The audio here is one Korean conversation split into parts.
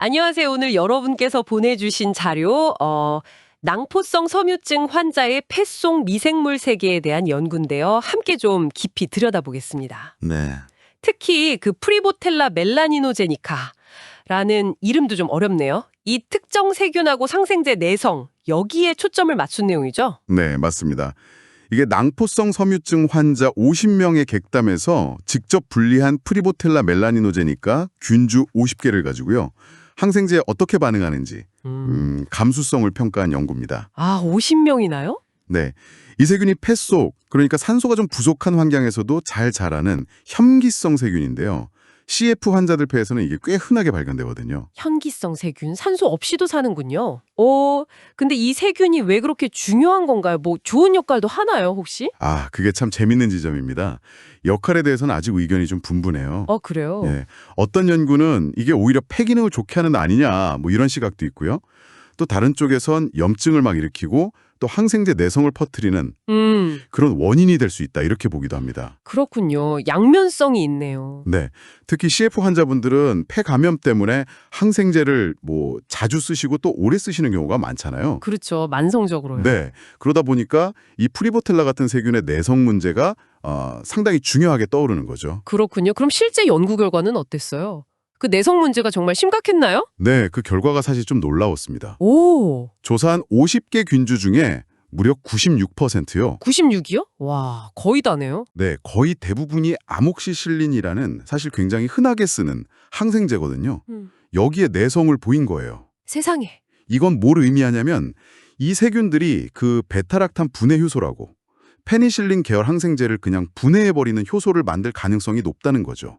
안녕하세요. 오늘 여러분께서 보내주신 자료, 낭포성 섬유증 환자의 폐 속 미생물 세계에 대한 연구인데요. 함께 좀 깊이 들여다보겠습니다. 네, 특히 그 프리보텔라 멜라니노제니카라는 이름도 좀 어렵네요. 이 특정 세균하고 상생제 내성, 여기에 초점을 맞춘 내용이죠? 네, 맞습니다. 이게 낭포성 섬유증 환자 50명의 객담에서 직접 분리한 프리보텔라 멜라니노제니까 균주 50개를 가지고요. 항생제에 어떻게 반응하는지 감수성을 평가한 연구입니다. 아, 50명이나요? 네, 이 세균이 폐 속, 그러니까 산소가 좀 부족한 환경에서도 잘 자라는 혐기성 세균인데요. CF 환자들 폐에서는 이게 꽤 흔하게 발견되거든요. 현기성 세균, 산소 없이도 사는군요. 근데 이 세균이 왜 그렇게 중요한 건가요? 뭐 좋은 역할도 하나요, 혹시? 아, 그게 참 재밌는 지점입니다. 역할에 대해서는 아직 의견이 좀 분분해요. 그래요? 예, 어떤 연구는 이게 오히려 폐 기능을 좋게 하는 거 아니냐, 뭐 이런 시각도 있고요. 또 다른 쪽에선 염증을 막 일으키고 또 항생제 내성을 퍼뜨리는 그런 원인이 될 수 있다, 이렇게 보기도 합니다. 그렇군요. 양면성이 있네요. 네, 특히 CF 환자분들은 폐 감염 때문에 항생제를 뭐 자주 쓰시고 또 오래 쓰시는 경우가 많잖아요. 그렇죠. 만성적으로요. 네, 그러다 보니까 이 프리보텔라 같은 세균의 내성 문제가 상당히 중요하게 떠오르는 거죠. 그렇군요. 그럼 실제 연구 결과는 어땠어요? 그 내성 문제가 정말 심각했나요? 네, 그 결과가 사실 좀 놀라웠습니다. 오, 조사한 50개 균주 중에 무려 96%요. 96이요? 와, 거의 다네요. 네, 거의 대부분이 아목시실린이라는 사실 굉장히 흔하게 쓰는 항생제거든요. 여기에 내성을 보인 거예요. 세상에. 이건 뭘 의미하냐면 이 세균들이 그 베타락탄 분해 효소라고 페니실린 계열 항생제를 그냥 분해해버리는 효소를 만들 가능성이 높다는 거죠.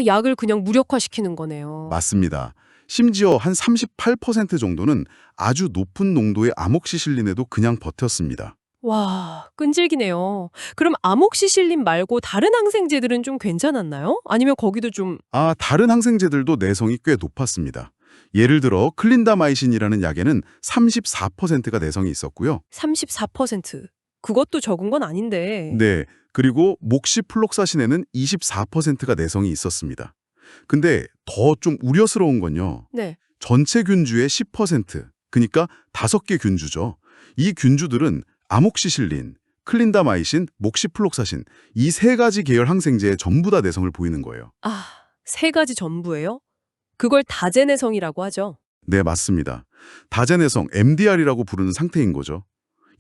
약을 그냥 무력화시키는 거네요. 맞습니다. 심지어 한 38% 정도는 아주 높은 농도의 아목시실린에도 그냥 버텼습니다. 와, 끈질기네요. 그럼 아목시실린 말고 다른 항생제들은 좀 괜찮았나요? 아니면 거기도 좀 다른 항생제들도 내성이 꽤 높았습니다. 예를 들어 클린다마이신이라는 약에는 34%가 내성이 있었고요. 34%. 그것도 적은 건 아닌데. 네, 그리고 목시플록사신에는 24%가 내성이 있었습니다. 근데 더 좀 우려스러운 건요. 네. 전체 균주의 10%, 그러니까 5개 균주죠. 이 균주들은 아목시실린, 클린다마이신, 목시플록사신 이 세 가지 계열 항생제에 전부 다 내성을 보이는 거예요. 아, 세 가지 전부예요? 그걸 다제내성이라고 하죠. 네, 맞습니다. 다제내성, MDR이라고 부르는 상태인 거죠.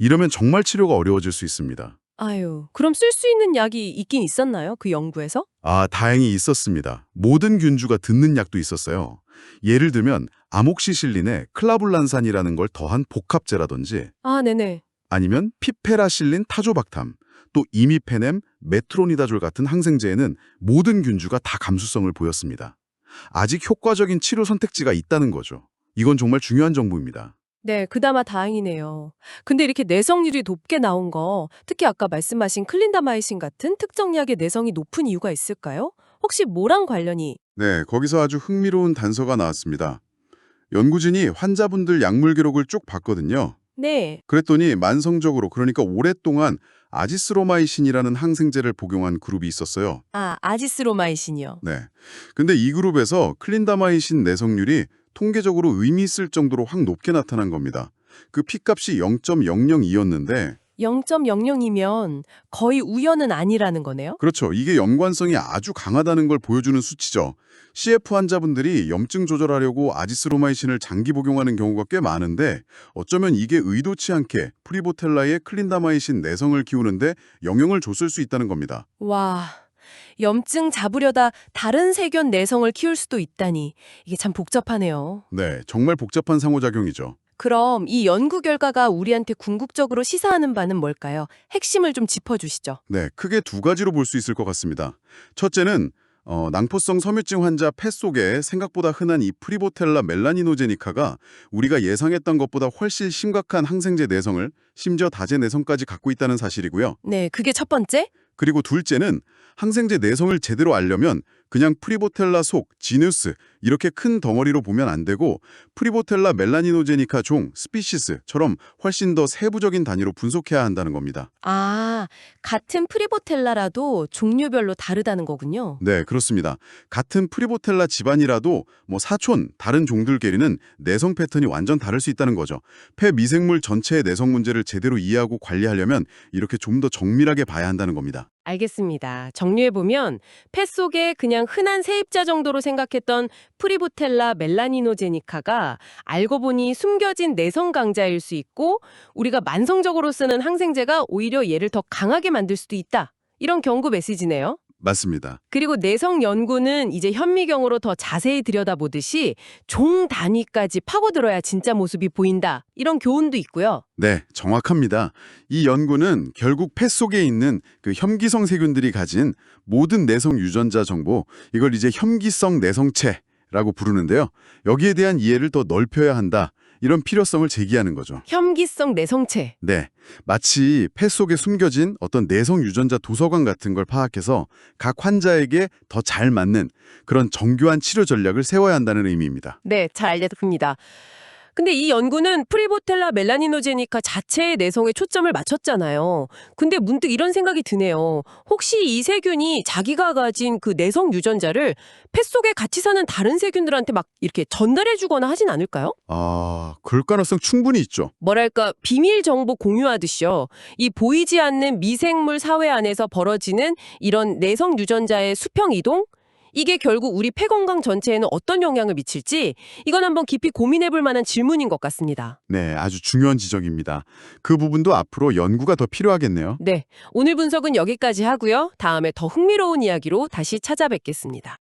이러면 정말 치료가 어려워질 수 있습니다. 아유, 그럼 쓸 수 있는 약이 있긴 있었나요? 그 연구에서? 다행히 있었습니다. 모든 균주가 듣는 약도 있었어요. 예를 들면 아목시실린에 클라불란산이라는 걸 더한 복합제라든지 아, 네네. 아니면 피페라실린 타조박탐, 또 이미페넴, 메트로니다졸 같은 항생제에는 모든 균주가 다 감수성을 보였습니다. 아직 효과적인 치료 선택지가 있다는 거죠. 이건 정말 중요한 정보입니다. 네, 그나마 다행이네요. 근데 이렇게 내성률이 높게 나온 거, 특히 아까 말씀하신 클린다마이신 같은 특정 약의 내성이 높은 이유가 있을까요? 혹시 뭐랑 관련이? 네, 거기서 아주 흥미로운 단서가 나왔습니다. 연구진이 환자분들 약물 기록을 쭉 봤거든요. 네. 그랬더니 만성적으로, 그러니까 오랫동안 아지스로마이신이라는 항생제를 복용한 그룹이 있었어요. 아, 아지스로마이신이요. 네. 근데 이 그룹에서 클린다마이신 내성률이 통계적으로 의미 있을 정도로 확 높게 나타난 겁니다. 그 P값이 0.002였는데 0.00이면 거의 우연은 아니라는 거네요? 그렇죠. 이게 연관성이 아주 강하다는 걸 보여주는 수치죠. CF 환자분들이 염증 조절하려고 아지스로마이신을 장기 복용하는 경우가 꽤 많은데 어쩌면 이게 의도치 않게 프리보텔라의 클린다마이신 내성을 키우는데 영향을 줬을 수 있다는 겁니다. 와, 염증 잡으려다 다른 세균 내성을 키울 수도 있다니. 이게 참 복잡하네요. 네, 정말 복잡한 상호작용이죠. 그럼 이 연구 결과가 우리한테 궁극적으로 시사하는 바는 뭘까요? 핵심을 좀 짚어주시죠. 네, 크게 두 가지로 볼 수 있을 것 같습니다. 첫째는 낭포성 섬유증 환자 폐 속에 생각보다 흔한 이 프리보텔라 멜라니노제니카가 우리가 예상했던 것보다 훨씬 심각한 항생제 내성을, 심지어 다제 내성까지 갖고 있다는 사실이고요. 네, 그게 첫 번째? 그리고 둘째는 항생제 내성을 제대로 알려면 그냥 프리보텔라 속 지누스, 이렇게 큰 덩어리로 보면 안 되고 프리보텔라 멜라니노제니카 종, 스피시스처럼 훨씬 더 세부적인 단위로 분석해야 한다는 겁니다. 아, 같은 프리보텔라라도 종류별로 다르다는 거군요. 네, 그렇습니다. 같은 프리보텔라 집안이라도 사촌, 다른 종들끼리는 내성 패턴이 완전 다를 수 있다는 거죠. 폐 미생물 전체의 내성 문제를 제대로 이해하고 관리하려면 이렇게 좀 더 정밀하게 봐야 한다는 겁니다. 알겠습니다. 정리해보면 폐 속에 그냥 흔한 세입자 정도로 생각했던 프리보텔라 멜라니노제니카가 알고 보니 숨겨진 내성 강자일 수 있고 우리가 만성적으로 쓰는 항생제가 오히려 얘를 더 강하게 만들 수도 있다. 이런 경고 메시지네요. 맞습니다. 그리고 내성 연구는 이제 현미경으로 더 자세히 들여다보듯이 종 단위까지 파고들어야 진짜 모습이 보인다. 이런 교훈도 있고요. 네, 정확합니다. 이 연구는 결국 폐 속에 있는 그 혐기성 세균들이 가진 모든 내성 유전자 정보, 이걸 이제 혐기성 내성체라고 부르는데요. 여기에 대한 이해를 더 넓혀야 한다. 이런 필요성을 제기하는 거죠. 혐기성 내성체. 네, 마치 폐 속에 숨겨진 어떤 내성 유전자 도서관 같은 걸 파악해서 각 환자에게 더 잘 맞는 그런 정교한 치료 전략을 세워야 한다는 의미입니다. 네, 잘 알겠습니다. 근데 이 연구는 프리보텔라 멜라니노제니카 자체의 내성에 초점을 맞췄잖아요. 근데 문득 이런 생각이 드네요. 혹시 이 세균이 자기가 가진 그 내성 유전자를 폐 속에 같이 사는 다른 세균들한테 막 이렇게 전달해주거나 하진 않을까요? 그럴 가능성 충분히 있죠. 뭐랄까 비밀 정보 공유하듯이요. 이 보이지 않는 미생물 사회 안에서 벌어지는 이런 내성 유전자의 수평 이동? 이게 결국 우리 폐 건강 전체에는 어떤 영향을 미칠지 이건 한번 깊이 고민해볼 만한 질문인 것 같습니다. 네, 아주 중요한 지적입니다. 그 부분도 앞으로 연구가 더 필요하겠네요. 네, 오늘 분석은 여기까지 하고요. 다음에 더 흥미로운 이야기로 다시 찾아뵙겠습니다.